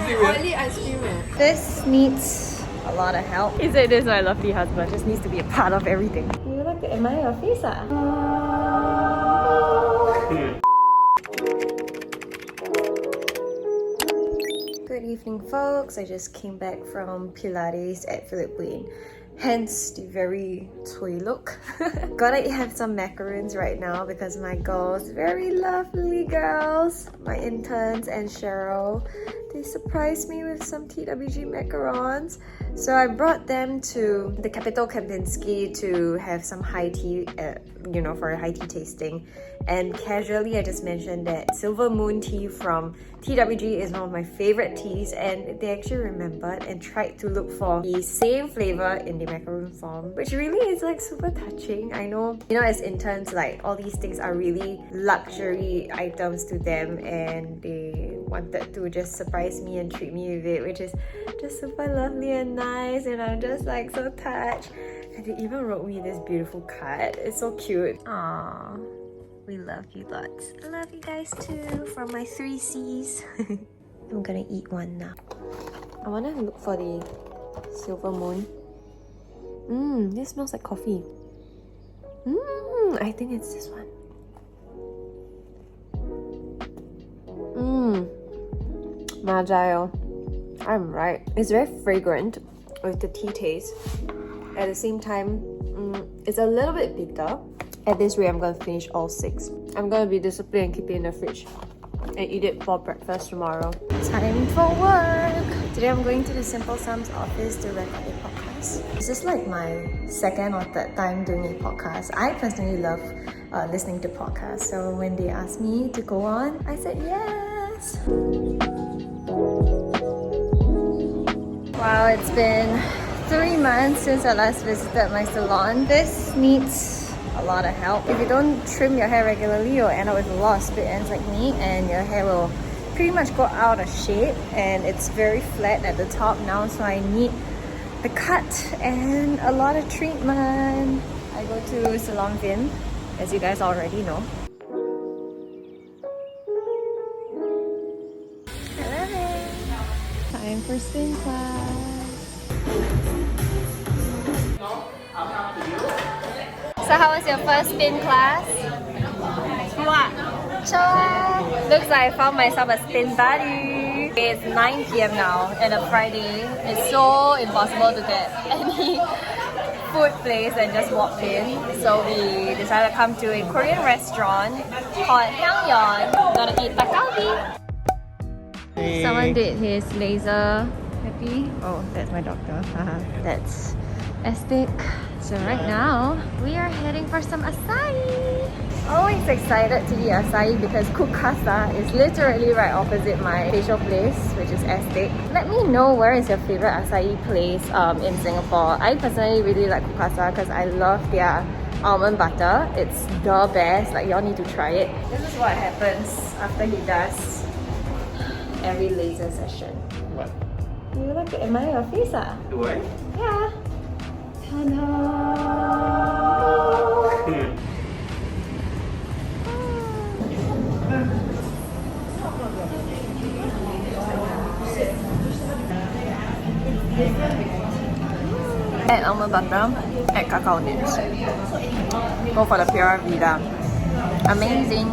Oily ice cream. This needs a lot of help. He said this is my lovely husband. Just needs to be a part of everything. You like to admire your face, ah? Good evening, folks. I just came back from Pilates at Philip Wayne. Hence the very toy look. Gotta have some macarons right now because my girls, very lovely girls, my interns and Cheryl, they surprised me with some TWG macarons. So I brought them to the Capitol Kempinski to have some high tea, for a high tea tasting. And casually I just mentioned that Silver Moon tea from TWG is one of my favorite teas, and they actually remembered and tried to look for the same flavor in the macaron form, which really is like super touching. I know, as interns, like all these things are really luxury items to them, and they wanted to just surprise me and treat me with it, which is just super lovely and nice, and I'm just like so touched. And they even wrote me this beautiful card. It's so cute. Aww. We love you lots. I love you guys too, from my 3 C's. I'm gonna eat one now. I wanna look for the Silver Moon. This smells like coffee. I think it's this one. Magile. I'm right. It's very fragrant with the tea taste. At the same time, it's a little bit bitter. At this rate, I'm gonna finish all 6. I'm gonna be disciplined and keep it in the fridge and eat it for breakfast tomorrow. Time for work! Today I'm going to the Simple Sums office to record a podcast. This is like my second or third time doing a podcast. I personally love listening to podcasts, so when they asked me to go on, I said yes! Wow, it's been 3 months since I last visited my salon. This needs a lot of help. If you don't trim your hair regularly, you'll end up with a lot of split ends like me, and your hair will pretty much go out of shape, and it's very flat at the top now, so I need the cut and a lot of treatment. I go to Salon Vin, as you guys already know. I love it. Time for spin class. So how was your first spin class? What? Looks like I found myself a spin buddy. It's 9 PM now and a Friday. It's so impossible to get any food place and just walk in. So we decided to come to a Korean restaurant called Hyang. Gonna eat takalbi. Hey. Someone did his laser. Happy? Oh, that's my doctor. That's ASTIQUE. So right now, we are heading for some acai. Always excited to eat acai because Coocaça is literally right opposite my facial place, which is ASTIQUE. Let me know where is your favorite acai place in Singapore. I personally really like Coocaça because I love their almond butter. It's the best. Like, y'all need to try it. This is what happens after he does every laser session. What? You like to admire your face, ah? Do I? Yeah. Ta-da! Add almond butter, add cacao nibs. Go for the Pura Vida. Amazing!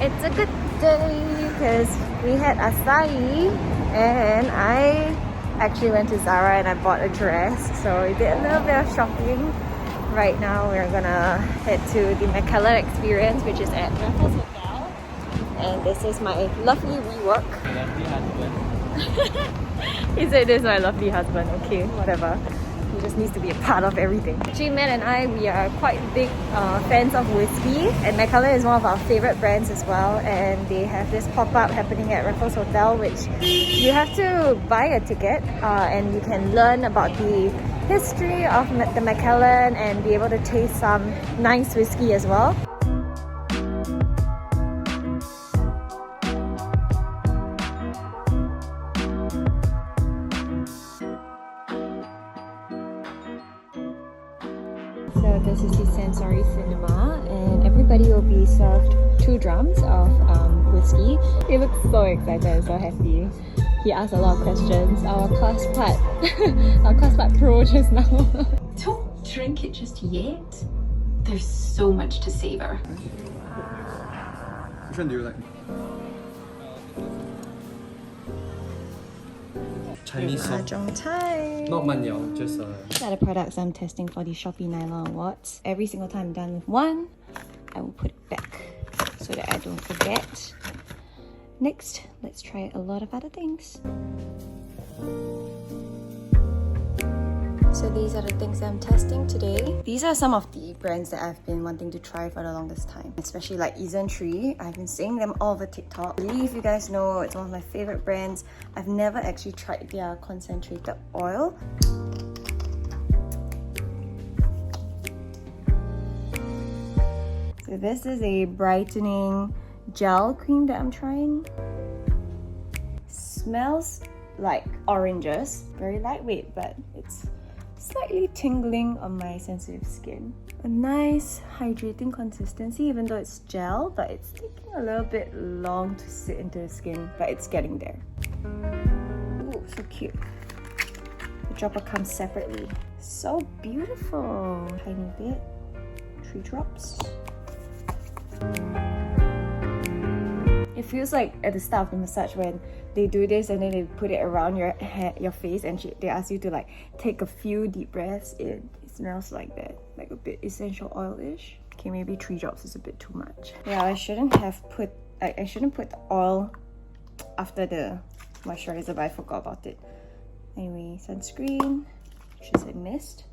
It's a good day because we had acai and I actually went to Zara and I bought a dress, so we did a little bit of shopping. Right now we're gonna head to the Macallan experience, which is at Raffles Hotel, and this is my lovely rework. Lovely husband. He said this is my lovely husband. Okay, whatever. He just needs to be a part of everything. G-Man and I, we are quite big fans of whiskey, and Macallan is one of our favorite brands as well, and they have this pop-up happening at Raffles Hotel, which you have to buy a ticket and you can learn about the history of the Macallan and be able to taste some nice whiskey as well. So this is the sensory cinema, and everybody will be served 2 drums of whiskey. He looks so excited and so happy. He asked a lot of questions. Our class part, our class part pro just now. Don't drink it just yet. There's so much to savor. Which one do you like? Chinese song. Not Manyao, just These are the products I'm testing for the Shopee Nylon Awards. Every single time I'm done with one, I will put it back so that I don't forget. Next, let's try a lot of other things. So these are the things that I'm testing today. These are some of the brands that I've been wanting to try for the longest time, especially like Yeon Tree. I've been seeing them all over TikTok. I believe you guys know it's one of my favorite brands. I've never actually tried their concentrated oil. So this is a brightening gel cream that I'm trying. Smells like oranges, very lightweight, but it's slightly tingling on my sensitive skin. A nice hydrating consistency, even though it's gel, but it's taking a little bit long to sit into the skin, but it's getting there. Ooh, so cute. The dropper comes separately. So beautiful. Tiny bit. 3 drops. It feels like at the start of the massage when they do this and then they put it around your head, your face, and they ask you to like take a few deep breaths in. It smells like that, like a bit essential oil-ish. Okay, maybe 3 drops is a bit too much. Yeah, I shouldn't put the oil after the moisturizer, but I forgot about it. Anyway, sunscreen, which is a mist.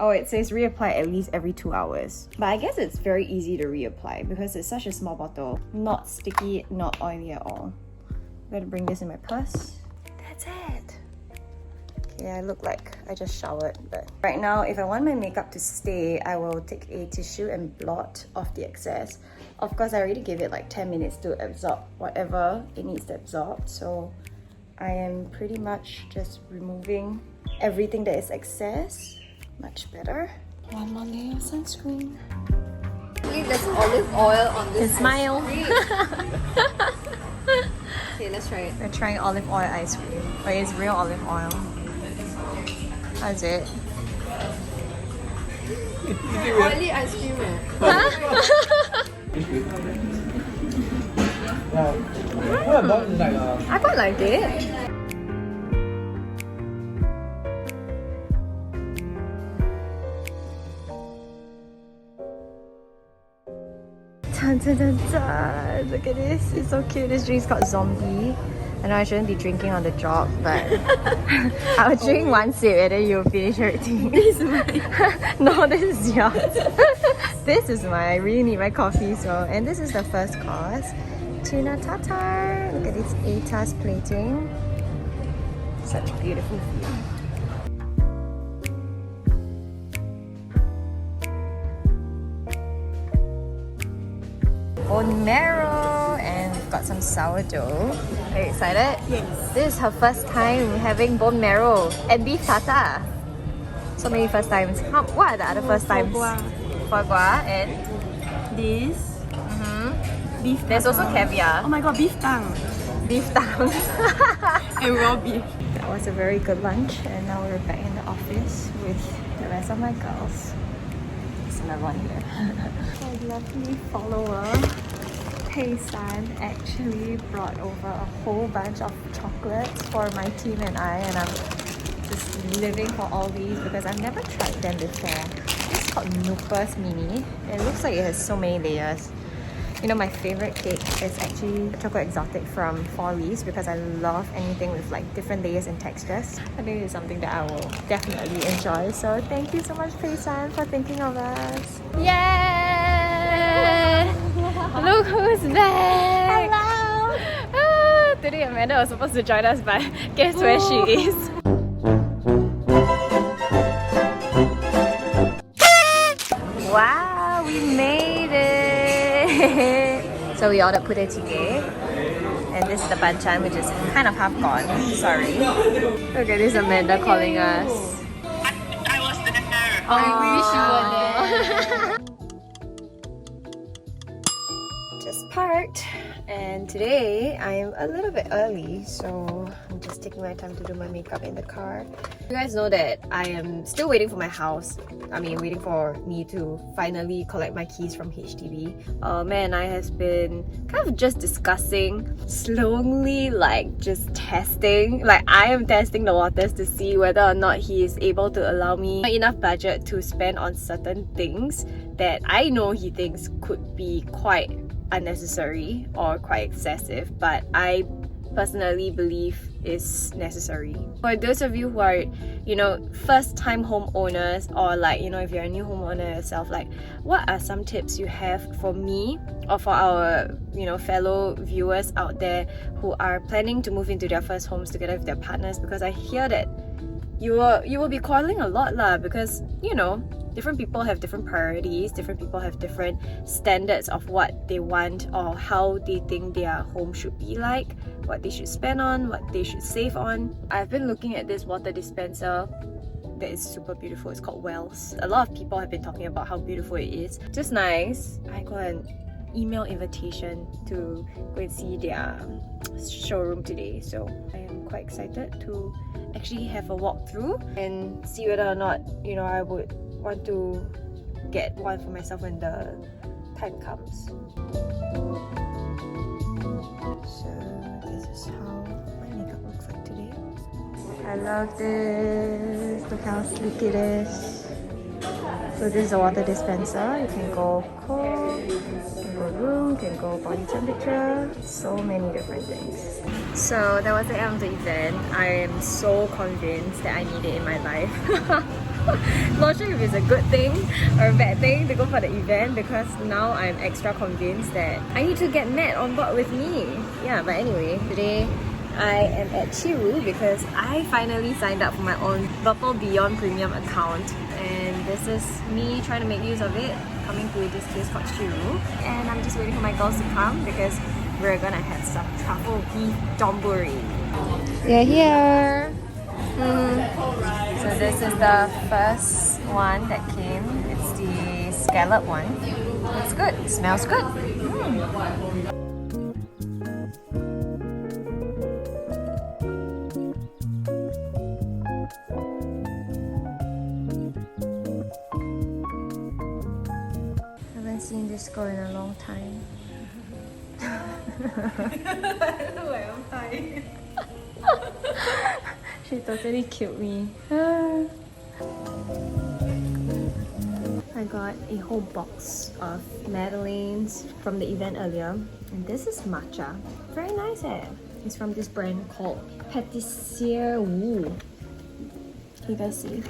Oh, it says reapply at least every 2 hours. But I guess it's very easy to reapply because it's such a small bottle. Not sticky, not oily at all. I'm gonna bring this in my purse. That's it. Okay, I look like I just showered, but right now, if I want my makeup to stay, I will take a tissue and blot off the excess. Of course, I already gave it like 10 minutes to absorb whatever it needs to absorb. So I am pretty much just removing everything that is excess. Much better. One more layer of sunscreen. I believe there's olive oil on this. Smile. Okay, let's try it. We're trying olive oil ice cream. But it's real olive oil. How's it? Oily ice cream. I quite like it. Dun, dun, dun, dun. Look at this, it's so cute. This drink's called Zombie. I know I shouldn't be drinking on the job, but I would drink one sip and then you'll finish your tea. This is mine. No, this is yours. This is mine. I really need my coffee. So, and this is the first course. Tuna tartare. Look at this ATAS plating. Such beautiful food. Bone marrow, and we've got some sourdough. Are you excited? Yes. This is her first time having bone marrow and beef tartare. So many first times. What are the other first times? Foie gras and This. Beef. there's also caviar. Oh my god, beef tongue. Beef tongue. And raw beef. That was a very good lunch, and now we're back in the office with the rest of my girls. There's another one here. My lovely follower, Pei San, actually brought over a whole bunch of chocolates for my team and I, and I'm just living for all these because I've never tried them before. It's called Noopers Mini. It looks like it has so many layers. You know, my favorite cake is actually chocolate exotic from Four Leaves because I love anything with like different layers and textures. I think it's something that I will definitely enjoy. So thank you so much, Pei San, for thinking of us. Yay! Look who's back! Hello! Ah, today Amanda was supposed to join us, but guess where she is? Wow, we made it! So we ordered pute tige, and this is the banchan, which is kind of half gone. Sorry. Look at this Amanda calling us. I was there. I wish you were there. Just parked, and today I'm a little bit early, so I'm just taking my time to do my makeup in the car. You guys know that I am still waiting for my house. I mean, waiting for me to finally collect my keys from HDB. Man and I has been kind of just discussing, slowly like just testing. Like I am testing the waters to see whether or not he is able to allow me enough budget to spend on certain things that I know he thinks could be quite unnecessary or quite excessive, but I personally believe is necessary. For those of you who are, you know, first-time homeowners, or like, you know, if you're a new homeowner yourself, like what are some tips you have for me or for our, you know, fellow viewers out there who are planning to move into their first homes together with their partners? Because I hear that you will be quarreling a lot lah, because, you know, different people have different priorities, different people have different standards of what they want or how they think their home should be like, what they should spend on, what they should save on. I've been looking at this water dispenser that is super beautiful. It's called Wells. A lot of people have been talking about how beautiful it is. Just nice. I got an email invitation to go and see their showroom today, so I am quite excited to actually have a walkthrough and see whether or not, you know, I would want to get one for myself when the time comes. So this is how my makeup looks like today. I love this. Look how sleek it is. So this is a water dispenser. You can go cold, you can go room, you can go body temperature, so many different things. So that was the end of the event. I am so convinced that I need it in my life. Not sure if it's a good thing or a bad thing to go for the event, because now I'm extra convinced that I need to get Matt on board with me. Yeah, but anyway, today I am at Chiru because I finally signed up for my own Purple Beyond Premium account, and this is me trying to make use of it, coming to this place called Chiru. And I'm just waiting for my girls to come because we're gonna have some truffle beef donburi. We're here! So this is the first one that came. It's the scallop one. It's good. It smells good. Haven't seen this girl in a long time. She totally killed me. I got a whole box of Madeleines from the event earlier, and this is matcha. Very nice eh? It's from this brand called Patissier Wu. Can you guys see?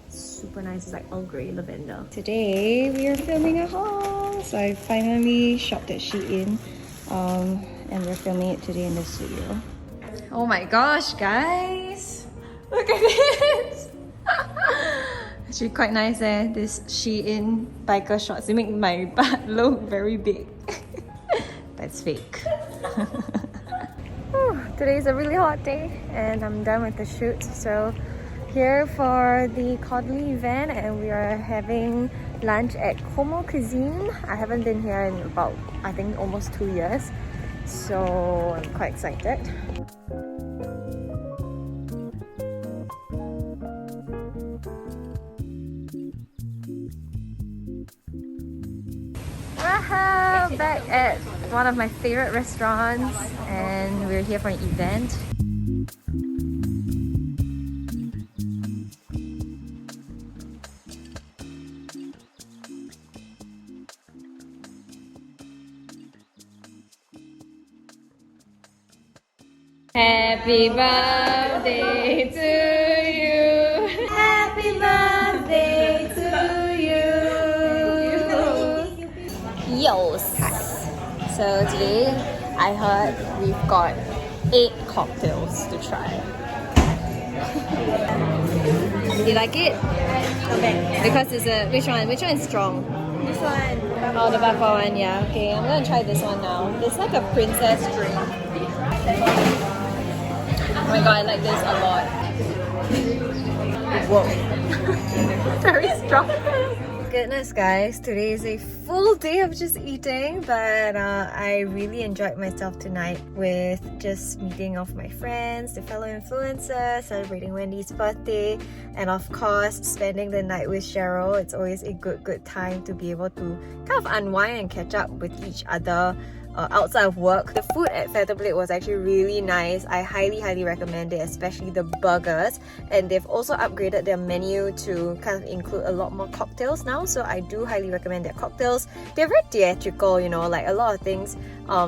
Super nice. It's like Earl Grey lavender. Today we are filming a haul. So I finally shopped at Shein, and we're filming it today in the studio. Oh my gosh, guys! Look at this! Actually quite nice eh, this Shein biker shorts. They make my butt look very big. That's fake. Today's a really hot day and I'm done with the shoot. So here for the Codley event, and we are having lunch at Como Cuisine. I haven't been here in about, I think, almost 2 years. So I'm quite excited. Back at one of my favorite restaurants, and we're here for an event. Happy birthday to you! Happy birthday to you! Yes! So today I heard we've got 8 cocktails to try. Do you like it? Okay. Because it's a... Which one? Which one is strong? This one. Oh, the Baccarat one, yeah. Okay, I'm gonna try this one now. It's like a princess drink. Oh my god, I like this a lot. Whoa. Very strong. goodness, guys, today is a full day of just eating, but I really enjoyed myself tonight with just meeting off my friends, the fellow influencers, celebrating Wendy's birthday, and of course spending the night with Cheryl. It's always a good time to be able to kind of unwind and catch up with each other outside of work. The food at Festive was actually really nice. I highly recommend it, especially the burgers, and they've also upgraded their menu to kind of include a lot more cocktails now, so I do highly recommend their cocktails. They're very theatrical, you know, like a lot of things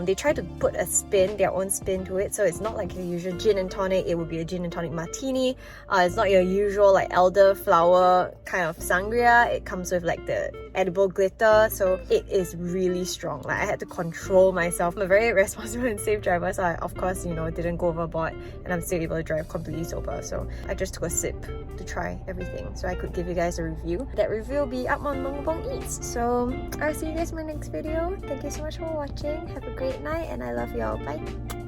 they try to put their own spin to it, so it's not like your usual gin and tonic. It would be a gin and tonic martini. It's not your usual like elderflower kind of sangria. It comes with like the edible glitter, so it is really strong. Like I had to control myself. I'm a very responsible and safe driver, so I of course, you know, didn't go overboard, and I'm still able to drive completely sober. So I just took a sip to try everything so I could give you guys a review. That review will be up on Bongbong Eats. So I'll see you guys in my next video. Thank you so much for watching. Have a great night, and I love y'all. Bye.